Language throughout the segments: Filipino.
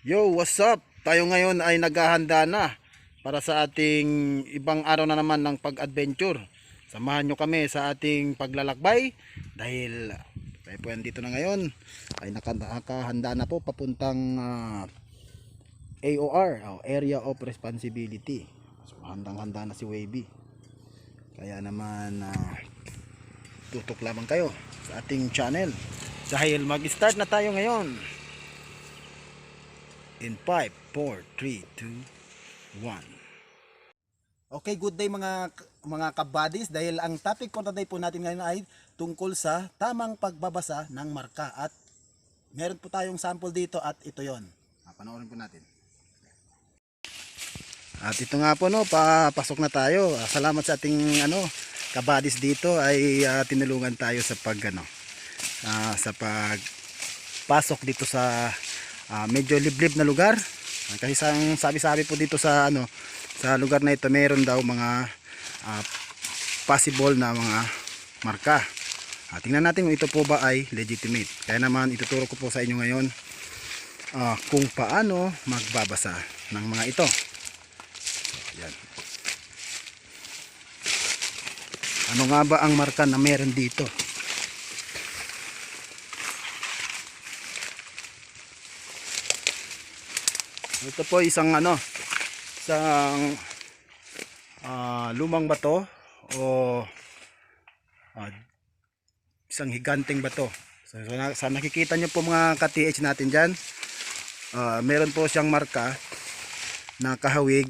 Yo, what's up? Tayo ngayon ay naghahanda na para sa ating ibang araw na naman ng pag-adventure. Samahan nyo kami sa ating paglalakbay dahil tayo po yan dito na ngayon ay nakahanda na po papuntang AOR, Area of Responsibility. So, handang-handa na si Wavy. Kaya naman tutok lamang kayo sa ating channel dahil mag-start na tayo ngayon. In 5, 4, 3, 2, 1. Okay, good day mga kabadis dahil ang topic for today po natin ngayon ay tungkol sa tamang pagbabasa ng marka at meron po tayong sample dito at ito yon. Panoorin po natin. At ito nga po no, papasok na tayo. Salamat sa ating kabadis dito ay tinulungan tayo sa sa pagpasok dito sa medyo liblib na lugar. Kasi sabi-sabi po dito sa sa lugar na ito meron daw mga possible na mga marka. Tingnan natin kung ito po ba ay legitimate. Kaya naman ituturo ko po sa inyo ngayon kung paano magbabasa ng mga ito. Yan. Ano nga ba ang marka na meron dito? Ito po isang lumang bato o isang higanteng bato. So, sa nakikita nyo po mga ka-TH natin dyan, meron po siyang marka na kahawig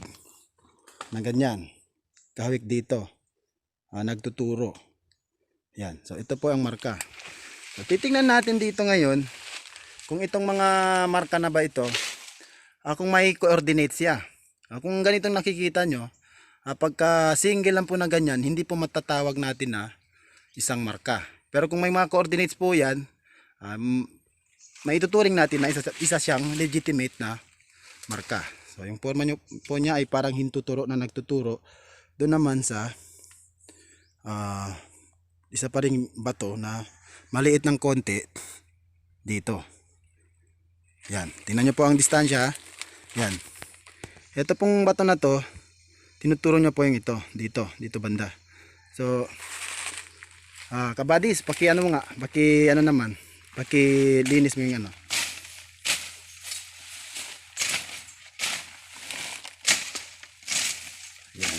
na ganyan. Kahawig dito. Nagtuturo. Yan. So ito po ang marka. So, titingnan natin dito ngayon kung itong mga marka na ba ito, kung may coordinate siya. Kung ganitong nakikita nyo, pagka single lang po na ganyan, hindi po matatawag natin na isang marka. Pero kung may mga coordinates po yan, maituturing natin na isa siyang legitimate na marka. So yung forma po niya ay parang hintuturo na nagtuturo doon naman sa isa pa ring bato na maliit ng konti dito. Yan, tingnan nyo po ang distansya. Yan. Ito pong bato na to, tinuturo nyo po yung ito, dito banda. So, kabadis, paki linis mo yung Yan.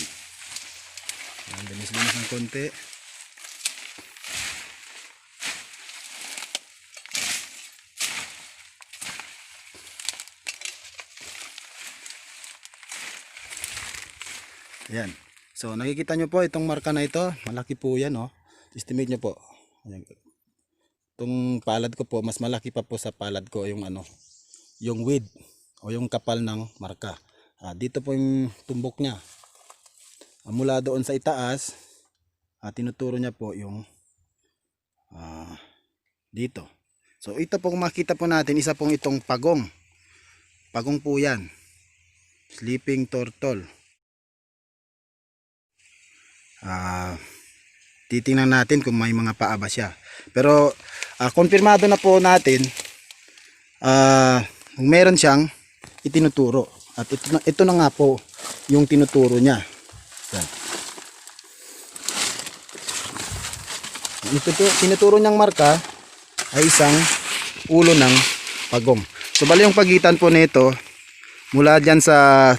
Yan, linis ng konti. Ayan. So nakikita nyo po itong marka na ito, malaki po yan Estimate nyo po. Ayan. Itong palad ko po, mas malaki pa po sa palad ko yung yung width o yung kapal ng marka. Dito po yung tumbok niya. Mula doon sa itaas, tinuturo niya po yung dito. So ito po kung makita po natin, isa pong itong pagong. Pagong po yan. Sleeping turtle. Titingnan natin kung may mga paa ba siya. Pero konfirmado na po natin kung meron siyang itinuturo. At ito na nga po yung tinuturo niya. Yan. Ito tinuturo niyang marka ay isang ulo ng pagong. So bali yung pagitan po nito mula dyan sa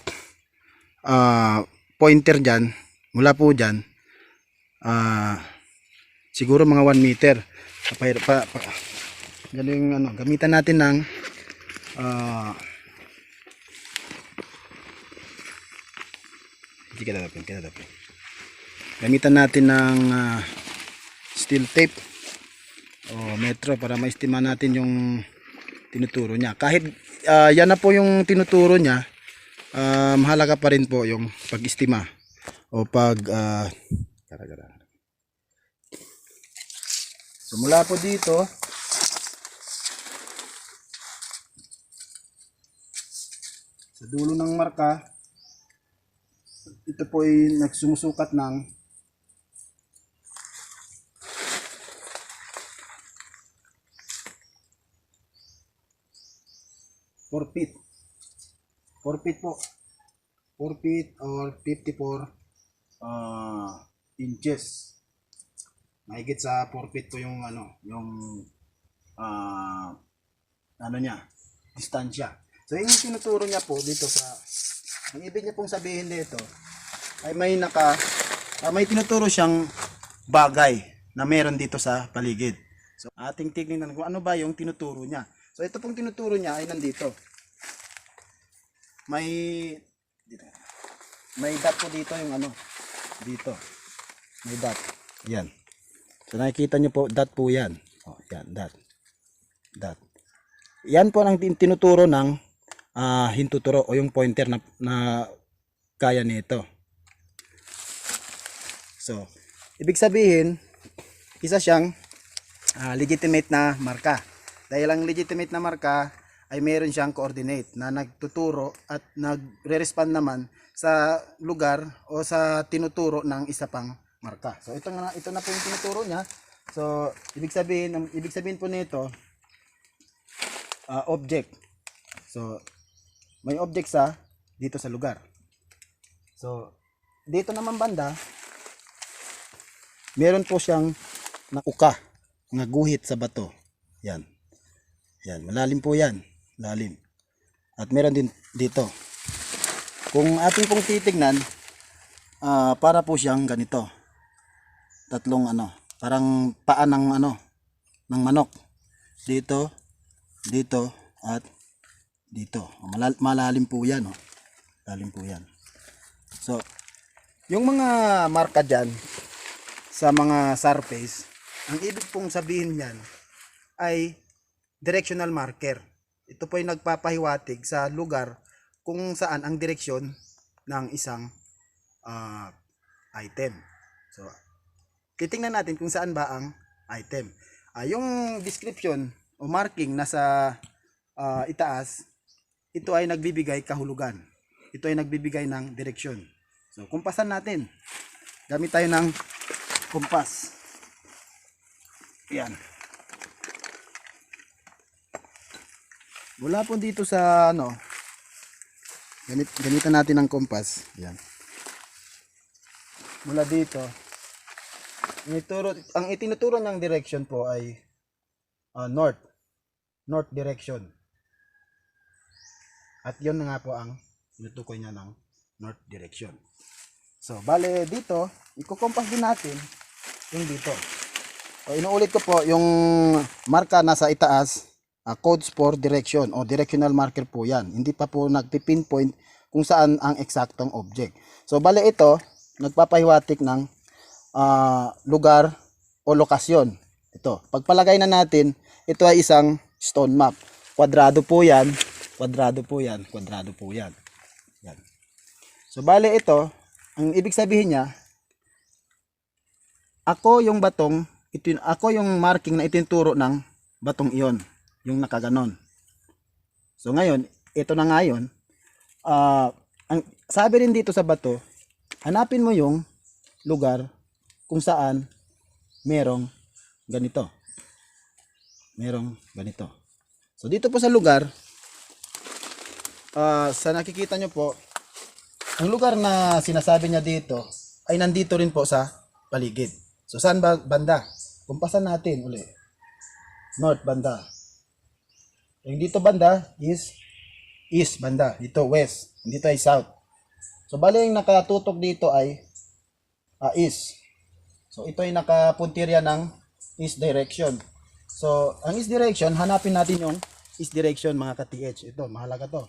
pointer dyan, mula po dyan siguro mga 1 meter. Ganun gamitan natin ng gamitan natin ng steel tape o metro para maestima natin yung tinuturo niya. Kahit yan na po yung tinuturo niya, mahalaga pa rin po yung pag-estima o so mula po dito sa dulo ng marka, ito po ay nagsumusukat ng 4 feet. 4 feet po. 4 feet or 54 inches. Mahigit sa 4 feet po yung ah, ano niya, distansya. So yung tinuturo niya po dito ang ibig niya pong sabihin dito ay may tinuturo siyang bagay na meron dito sa paligid. So ating tignan kung ano ba yung tinuturo niya. So ito pong tinuturo niya ay nandito. May dot po dito yung dito. May dot. Yan. So nakikita niyo po, dot po yan. Oh, yan, dot. Dot. Yan po ang tinuturo ng hintuturo o yung pointer na kaya nito. So, ibig sabihin, isa siyang legitimate na marka. Dahil ang legitimate na marka ay meron siyang coordinate na nagtuturo at nagre-respond naman sa lugar o sa tinuturo ng isa pang marka. So ito na po yung tinuturo niya. So ibig sabihin po nito object. So may object dito sa lugar. So dito naman banda meron po siyang nauka, nga guhit sa bato. Yan. Yan, malalim po yan. Lalim. At meron din dito. Kung ating pong titignan, para po siyang ganito. Tatlong parang paa ng ng manok. Dito, dito, at dito. Malalim po yan. Oh. Lalim po yan. So, yung mga marka dyan, sa mga surface, ang ibig pong sabihin niyan ay directional marker. Ito po ay nagpapahiwatig sa lugar kung saan ang direksyon ng isang item. So, titingnan natin kung saan ba ang item. Yung description o marking nasa itaas, ito ay nagbibigay kahulugan. Ito ay nagbibigay ng direksyon. So, kumpasan natin. Gamit tayo ng kumpas. Yan. Mula po dito sa gamitan natin ng kompas. Yan. Mula dito, ang itinuturo ng direction po ay north direction. At yun na nga po ang tinutukoy niya ng north direction. So, bale dito, ikukompas din natin yung dito. O, inuulit ko po yung marka nasa itaas, codes for direction o directional marker po yan. Hindi pa po nagpipinpoint kung saan ang eksaktong object. So, bale ito, nagpapahiwatig ng lugar o lokasyon. Ito, pagpalagay na natin, ito ay isang stone map. Kwadrado po yan, kwadrado po yan, kwadrado po yan. Yan. So, bale ito, ang ibig sabihin niya, ako yung marking na itinuturo ng batong iyon, yung nakaganon. So ngayon, ito na nga yun. Ang sabi rin dito sa bato, hanapin mo yung lugar kung saan merong ganito. Merong ganito. So dito po sa lugar, sa nakikita nyo po, ang lugar na sinasabi niya dito ay nandito rin po sa paligid. So saan ba banda? Kumpasan natin uli. North banda. Yung dito banda is east banda. Dito west. Dito ay south. So bali yung nakatutok dito ay east. So ito ay nakapuntirya ng east direction. So ang east direction, hanapin natin yung east direction mga ka-TH. Ito, mahalaga to.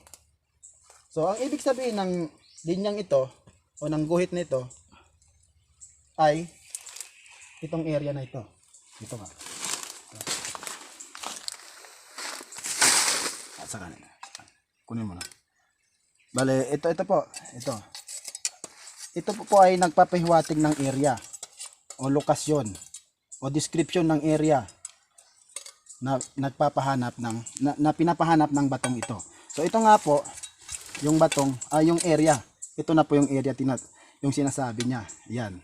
So ang ibig sabihin ng linyang ito o ng guhit nito ay itong area na ito. Ito nga. Saka na. Kunin mo na. Bale, ito po. Ito. Ito po ay nagpapahiwatig ng area o lokasyon o description ng area na nagpapahanap na pinapahanap ng batong ito. So ito nga po yung batong yung area. Ito na po yung area yung sinasabi niya. Yan.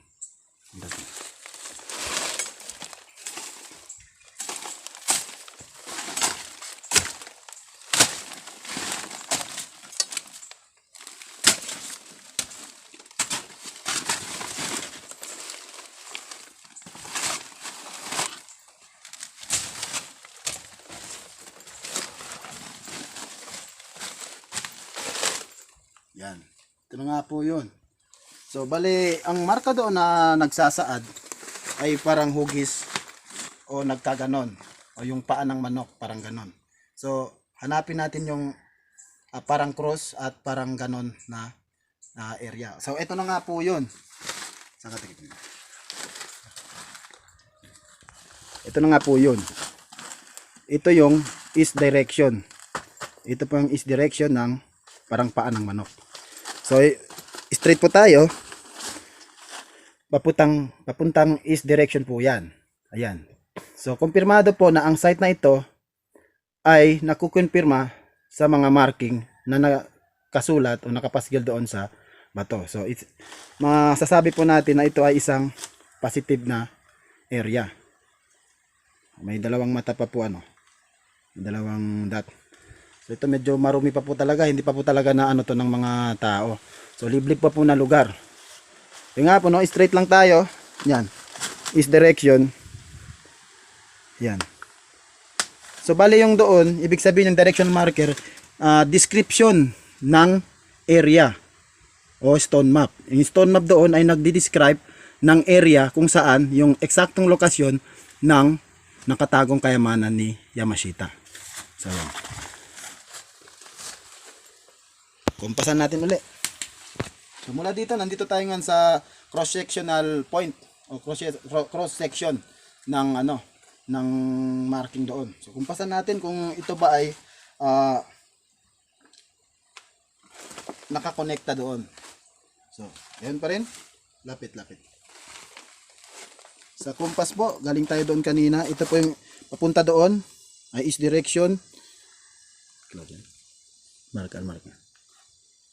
Yan. Ito na nga po yun. So, bali, ang marka doon na nagsasaad ay parang hugis o nagkaganon. O yung paa ng manok, parang ganon. So, hanapin natin yung parang cross at parang ganon na area. So, ito na nga po yun. Ito na nga po yun. Ito yung east direction. Ito po yung east direction ng parang paa ng manok. So, straight po tayo. Papuntang east direction po yan. Ayan. So, kumpirmado po na ang site na ito ay nakukumpirma sa mga marking na nakasulat o nakapaskil doon sa bato. So, masasabi po natin na ito ay isang positive na area. May dalawang mata pa po ano. May dalawang dot. So, ito medyo marumi pa po talaga. Hindi pa po talaga na ano to ng mga tao. So, liblib pa po na lugar. Yung nga po, no, straight lang tayo. Yan. East direction. Yan. So, bali yung doon, ibig sabihin yung direction marker, description ng area o stone map. Yung stone map doon ay nagdi-describe ng area kung saan yung eksaktong lokasyon ng nakatagong kayamanan ni Yamashita. So, yan. Kumpasan natin uli. So, mula dito, nandito tayo nga sa cross-sectional point o cross-section ng ano, ng marking doon. So, kumpasan natin kung ito ba ay nakakonekta doon. So, ayun pa rin. Lapit. Sa kumpas po, galing tayo doon kanina. Ito po yung papunta doon. Ay east direction. Marka.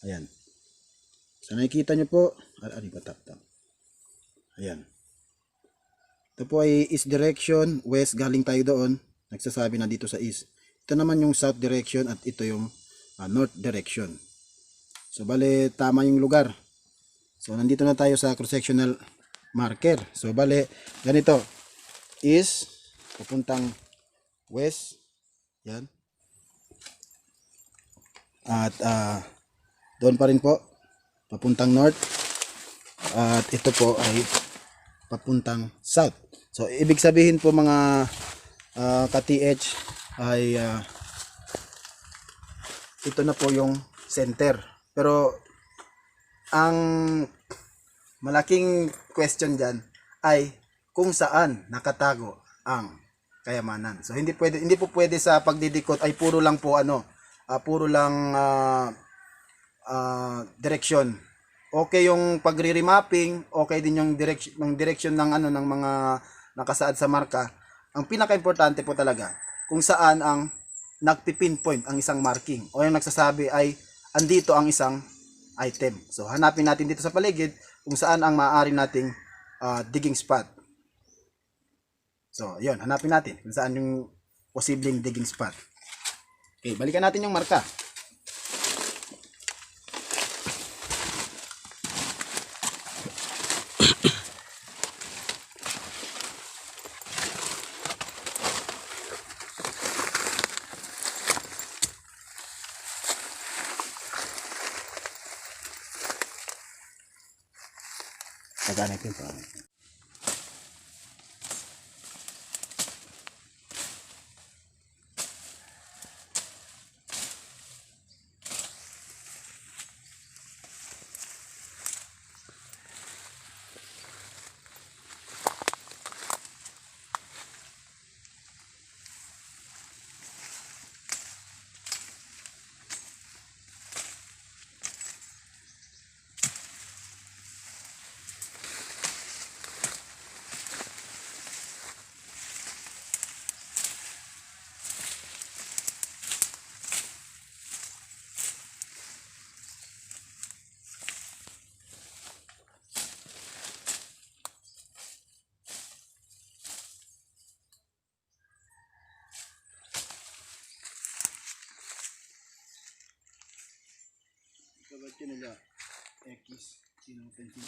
Ayan. So, nakikita nyo po. Tap. Ayan. Ito po ay east direction. West, galing tayo doon. Nagsasabi na dito sa east. Ito naman yung south direction at ito yung north direction. So, bale, tama yung lugar. So, nandito na tayo sa cross-sectional marker. So, bale, ganito. East, papuntang west. Yan. At, doon pa rin po. Papuntang north. At ito po ay papuntang south. So, ibig sabihin po mga ka-TH ay ito na po yung center. Pero, ang malaking question dyan ay kung saan nakatago ang kayamanan. So, hindi po pwede sa pagdidikot ay puro lang po puro lang direction. Okay yung pagre-remapping, okay din yung direction ng ng mga nakasaad sa marka. Ang pinaka-importante po talaga kung saan ang nagpi-pinpoint ang isang marking o yung nagsasabi ay andito ang isang item. So, hanapin natin dito sa paligid kung saan ang maaari nating digging spot. So, yun, hanapin natin kung saan yung posibleng digging spot. Okay, balikan natin yung marka. Taganay ko ito. Sabat yun nila X sinupensin.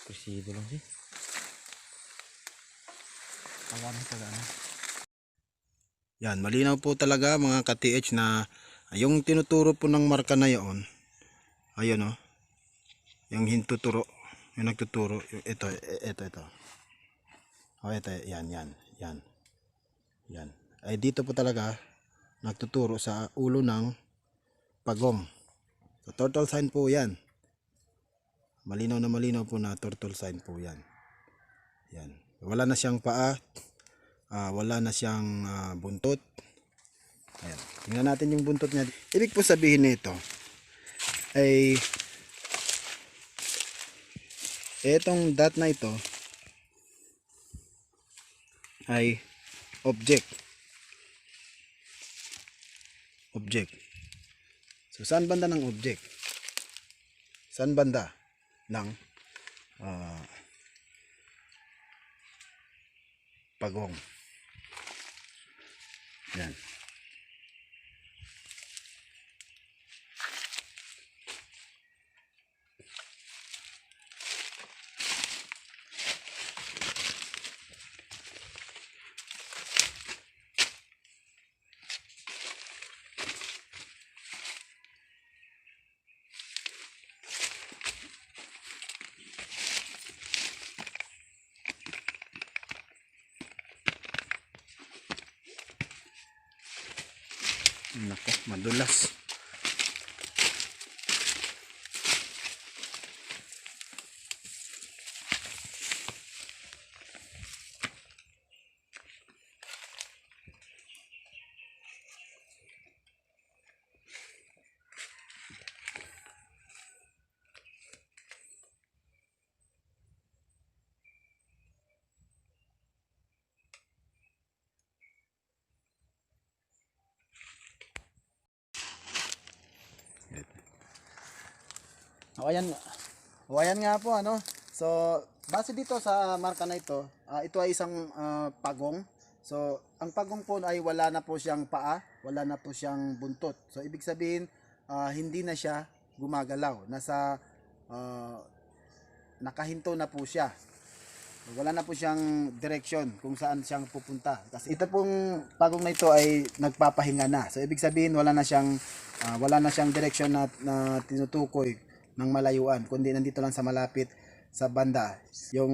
Presido lang sih. Yan, malinaw po talaga mga ka-TH na yung tinuturo po ng marka na yon. Ayun oh. Yung hintuturo, yung nagtuturo, ito. Oh, ito, yan. Yan. Ay dito po talaga nagtuturo sa ulo ng pagong. So, turtle sign po yan. Malinaw na malinaw po na turtle sign po yan. Yan. Wala na siyang paa. Wala na siyang buntot. Ayan. Tingnan natin yung buntot niya. Ibig po sabihin nito ay etong dot na ito ay object. So saan banda ng object? Saan banda ng pagong? Yan. Nako, madulas. O ayan nga po ano. So base dito sa marka na ito, ito ay isang pagong. So ang pagong po ay wala na po siyang paa, wala na po siyang buntot. So ibig sabihin hindi na siya gumagalaw. Nakahinto na po siya. Wala na po siyang direksyon kung saan siyang pupunta. Kasi ito pong pagong na ito ay nagpapahinga na. So ibig sabihin wala na siyang direksyon na tinutukoy ng malayuan, kundi nandito lang sa malapit sa banda yung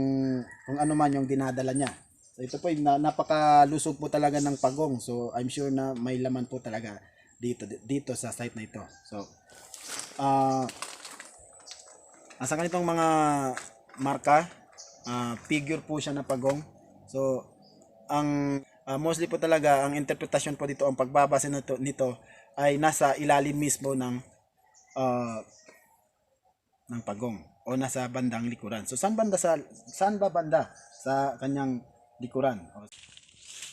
kung ano man yung dinadala niya. So ito po napakalusog po talaga ng pagong. So I'm sure na may laman po talaga dito sa site na ito. So sa ganitong mga marka, figure po siya na pagong. So ang mostly po talaga ang interpretasyon po dito, ang pagbabase nito ay nasa ilalim mismo ng pagong o nasa bandang likuran. So saan ba banda sa kanyang likuran?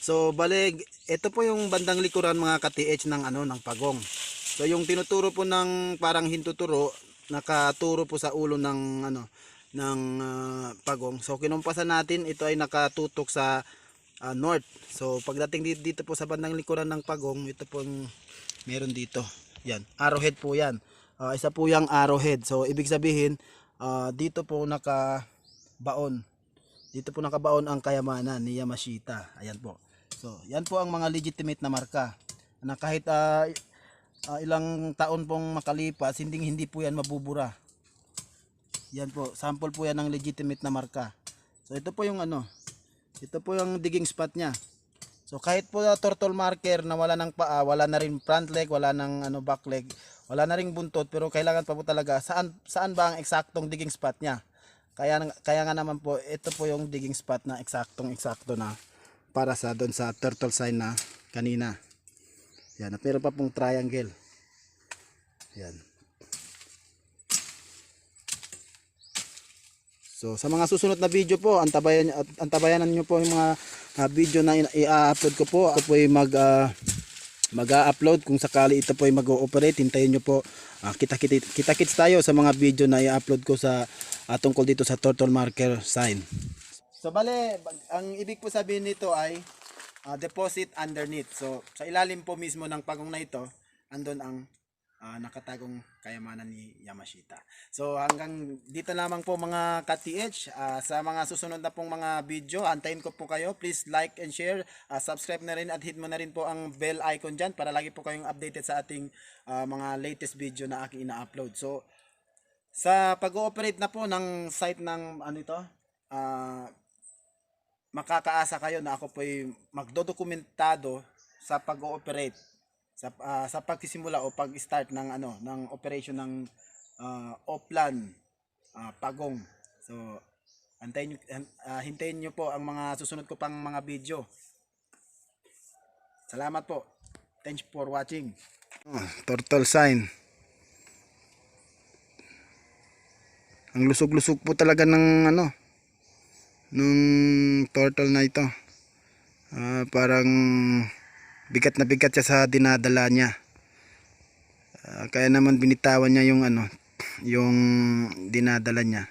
So bale, ito po yung bandang likuran mga ka-TH ng pagong. So yung tinuturo po ng parang hintuturo, nakaturo po sa ulo ng pagong. So kinumpasan natin, ito ay nakatutok sa north. So pagdating dito po sa bandang likuran ng pagong, ito po yung meron dito. Yan, arrowhead po yan. Isa po yung arrowhead. So ibig sabihin dito po nakabaon. Dito po nakabaon ang kayamanan ni Yamashita. Ayan po. So yan po ang mga legitimate na marka. Na kahit ilang taon pong makalipas, hindi po yan mabubura. Yan po, sample po yan ng legitimate na marka. So ito po yung ito po yung digging spot niya. So kahit po turtle marker na wala ng paa, wala na rin front leg, wala ng back leg, wala na ring buntot, pero kailangan pa po talaga saan ba ang eksaktong digging spot niya. Kaya nga naman po, ito po yung digging spot na eksakto na para sa doon sa turtle sign na kanina. Yan, pero pa pong triangle. Yan. So sa mga susunod na video po, antabayanan niyo po yung mga video na i-upload ko po. Ako po ay mag-upload kung sakali ito po ay mag-ooperate. Hintayin niyo po. Kita-kits tayo sa mga video na i-upload ko sa tungkol dito sa turtle marker sign. So bale, ang ibig po sabihin nito ay deposit underneath. So sa ilalim po mismo ng pagong na ito, andun ang nakatagong kayamanan ni Yamashita. So hanggang dito lamang po mga ka-TH. Sa mga susunod na pong mga video, antayin ko po kayo. Please like and share, subscribe na rin at hit mo na rin po ang bell icon dyan para lagi po kayong updated sa ating mga latest video na aking ina-upload. So sa pag-ooperate na po ng site ng ano ito, makakaasa kayo na ako po'y magdodokumentado sa pag-ooperate sa pagsisimula o pag-start ng ng operation ng Oplan Pagong. So hintayin niyo po ang mga susunod ko pang mga video. Salamat po. Thanks for watching. Turtle sign. Ang lusog-lusog po talaga ng nung turtle na ito. Parang bigat na bigat siya sa dinadala niya. Kaya naman binitawan niya yung yung dinadala niya.